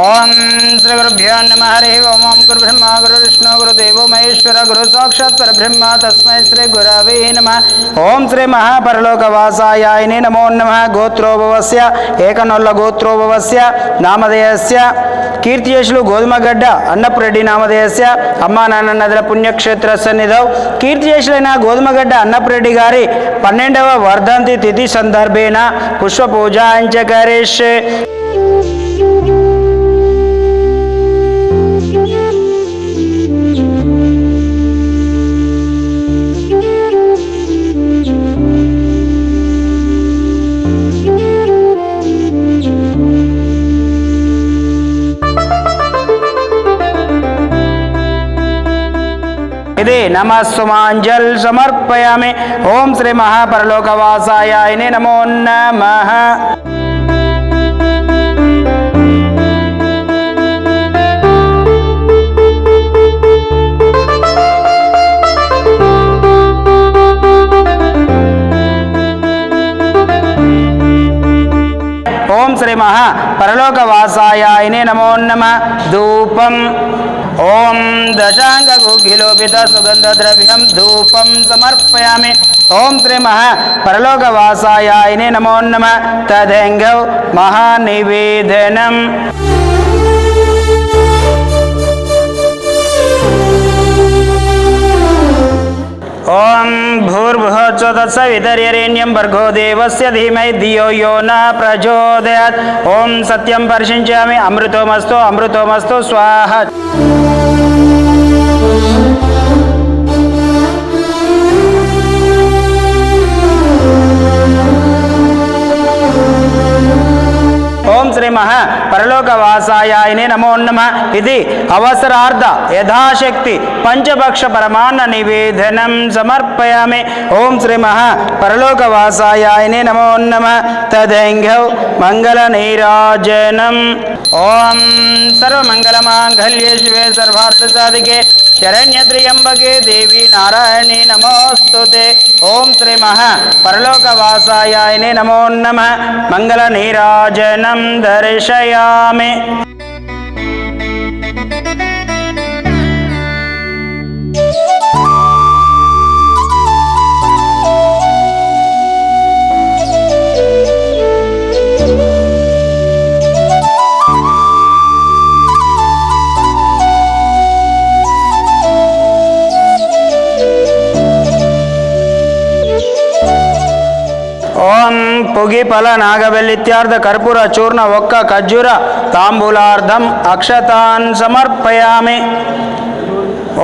ओम श्री गुरुभ्यो नमः। हरि ओम। गुरु ब्रह्मा गुरु विष्णु गुरुदेवो महेश्वर गुरु साक्षात् परब्रह्म तस्मै श्री गुरवे नमः। ओम श्री महापरलोकवासायाय नमो नमः। गोत्रोभवस्य ఏకనొల్ల గోత్రోభవస్య నామధేయస్య కీర్తియేషులు గోధుమగడ్డ అన్నపురెడ్డి నామధేయస్య అమ్మా నాన్న నదుల పుణ్యక్షేత్ర సన్నిధౌ కీర్తియేషులైన గోధుమగడ్డ అన్నపురెడ్డి గారి 12వ వర్ధంతి తిథి సందర్భేన పుష్ప పూజాంచ కరిష్యే. नमस्सुमांजल समर्पयामि। ओम श्री महापरलोकवासाय नमो नमः। ओम श्री महापरलोकवासाय नमो नमः। धूपम ओम दशांगुखिलोपित सुगंधद्रव्यम धूपम समर्पयामि। ओम श्री महापरलोकवासाय नमो नमः। तदेंगौ महानिवेदनम। ओम भूर्भुवः तत्सवितर्वरेण्यं भर्गो देवस्य धीमहि धियो यो न प्रचोदयात्। ओम सत्यं परिशिञ्चामि। अमृतोमस्तु अमृतोमस्तु स्वाहा। ओम श्री महापरलोकवासाय नमो नमः। इति अवसरार्थ यथाशक्ति पंचभक्ष परमान्न निवेदनं समर्पयामि। ओम श्री महापरलोकवासाय नमो नमः। तदेंगौ मंगलनीराजनम्। ओम सर्वमंगलमांगल्ये शिवे सर्वार्थसाधिके शरण्ये त्र्यंबके देवी नारायणी नमोस्तुते। ओम श्री महापरलोकवासाय नमो नमः। मंगलनीराजनं दर्शयामि। ओम पुगिफल नागवेल्लित्यार्थ कर्पूर चूर्ण वक्क खज्जूर तांबूलार्धम अक्षतान् समर्पयामि।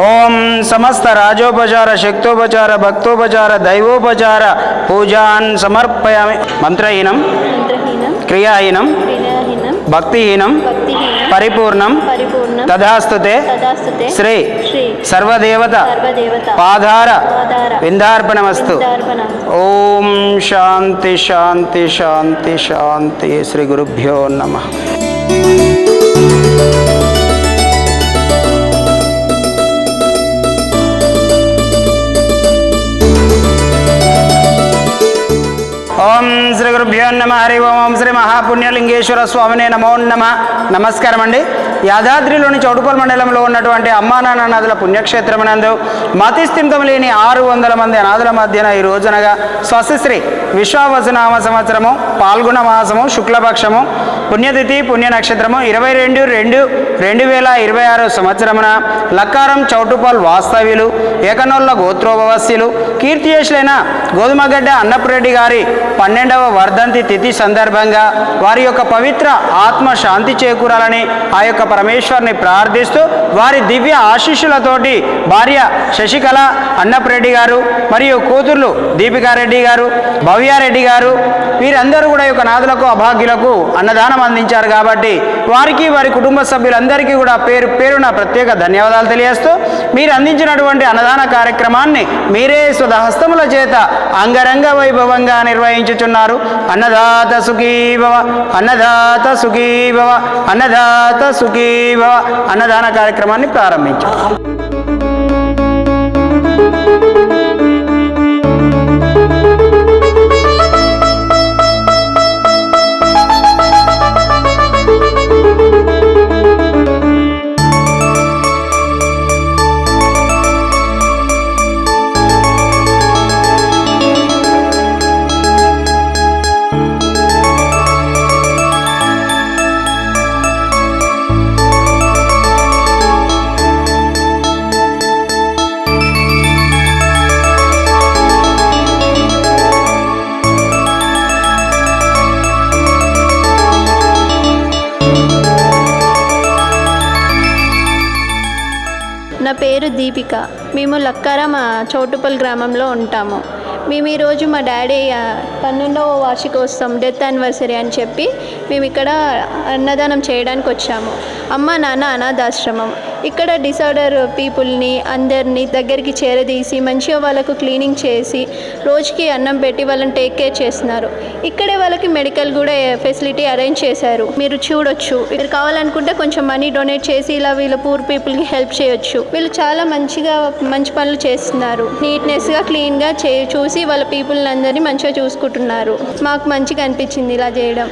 ओम समस्त राजोपचार शक्तोपचार भक्तोपचार दैवोपचार पूजान् समर्पयामि। मंत्रहीनं क्रियाहीनं भक्तिहीनं परिपूर्णं तदास्तुते श्री सर्वदेवता पाधार विंदार्पणमस्तु। ओम शांति शांति शांति शांति। श्री गुरुभ्यो नमः। ओम श्री गुरुभ्यो नमः। हरि ओम। श्री महापुण्यलिंगेश्वर स्वामिने नमो नमः। నమస్కారం అండి. యాదాద్రిలోని చౌటుపల్ మండలంలో ఉన్నటువంటి అమ్మా నాన్న నదుల పుణ్యక్షేత్రమునందు మతిస్థిమితం లేని 600 మంది అనాథుల మధ్యన ఈ రోజునగా స్వస్తిశ్రీ విశ్వావసునామ సంవత్సరము పాల్గొన మాసము శుక్లపక్షము పుణ్యతిథి పుణ్య నక్షత్రము 22/2/2026 సంవత్సరమున లక్కారం చౌటుపల్ వాస్తవ్యులు ఏకనొల్ల గోత్రోభవస్యులు కీర్తియేషులైన గోధుమగడ్డ అన్నపురెడ్డి గారి 12వ వర్ధంతి తిథి సందర్భంగా వారి యొక్క పవిత్ర ఆత్మ శాంతి చేకూరాలని ఆ యొక్క పరమేశ్వరుని ప్రార్థిస్తూ వారి దివ్య ఆశీస్సులతోటి భార్య శశికళ అన్నపురెడ్డి గారు మరియు కూతుర్లు దీపికారెడ్డి గారు భవ్యారెడ్డి గారు వీరందరూ కూడా యొక్క నాదులకు అభాగ్యులకు అన్నదానం అందించారు కాబట్టి వారికి వారి కుటుంబ సభ్యులందరికీ కూడా పేరు పేరున ప్రత్యేక ధన్యవాదాలు తెలియజేస్తూ మీరు అందించినటువంటి అన్నదాన కార్యక్రమాన్ని మీరే స్వహస్తముల చేత అంగరంగ వైభవంగా నిర్వహించుచున్నారు. అన్నదాత సుఖీ భవ అన్నదాత సుఖీ భవ అన్నదాత సుఖీ భవ అన్నదాన కార్యక్రమాన్ని ప్రారంభించారు. పేరు దీపిక. మేము లక్కారం చౌటుపల్ గ్రామంలో ఉంటాము. మేము ఈరోజు మా డాడీ 12వ వార్షికోత్సవం డెత్ యానివర్సరీ అని చెప్పి మేము ఇక్కడ అన్నదానం చేయడానికి వచ్చాము. అమ్మ నాన్న అనాథాశ్రమం. ఇక్కడ డిసార్డర్ పీపుల్ని అందరినీ దగ్గరికి చేరదీసి మంచిగా వాళ్ళకు క్లీనింగ్ చేసి రోజుకి అన్నం పెట్టి వాళ్ళని టేక్ కేర్ చేస్తున్నారు. ఇక్కడే వాళ్ళకి మెడికల్ కూడా ఫెసిలిటీ అరేంజ్ చేశారు. మీరు చూడొచ్చు. మీరు కావాలనుకుంటే కొంచెం మనీ డొనేట్ చేసి ఇలా వీళ్ళ పూర్ పీపుల్కి హెల్ప్ చేయొచ్చు. వీళ్ళు చాలా మంచి పనులు చేస్తున్నారు. నీట్నెస్గా క్లీన్గా చూసి వాళ్ళ పీపుల్ అందరినీ మంచిగా చూసుకుంటున్నారు. మాకు మంచిగా అనిపించింది ఇలా చేయడం.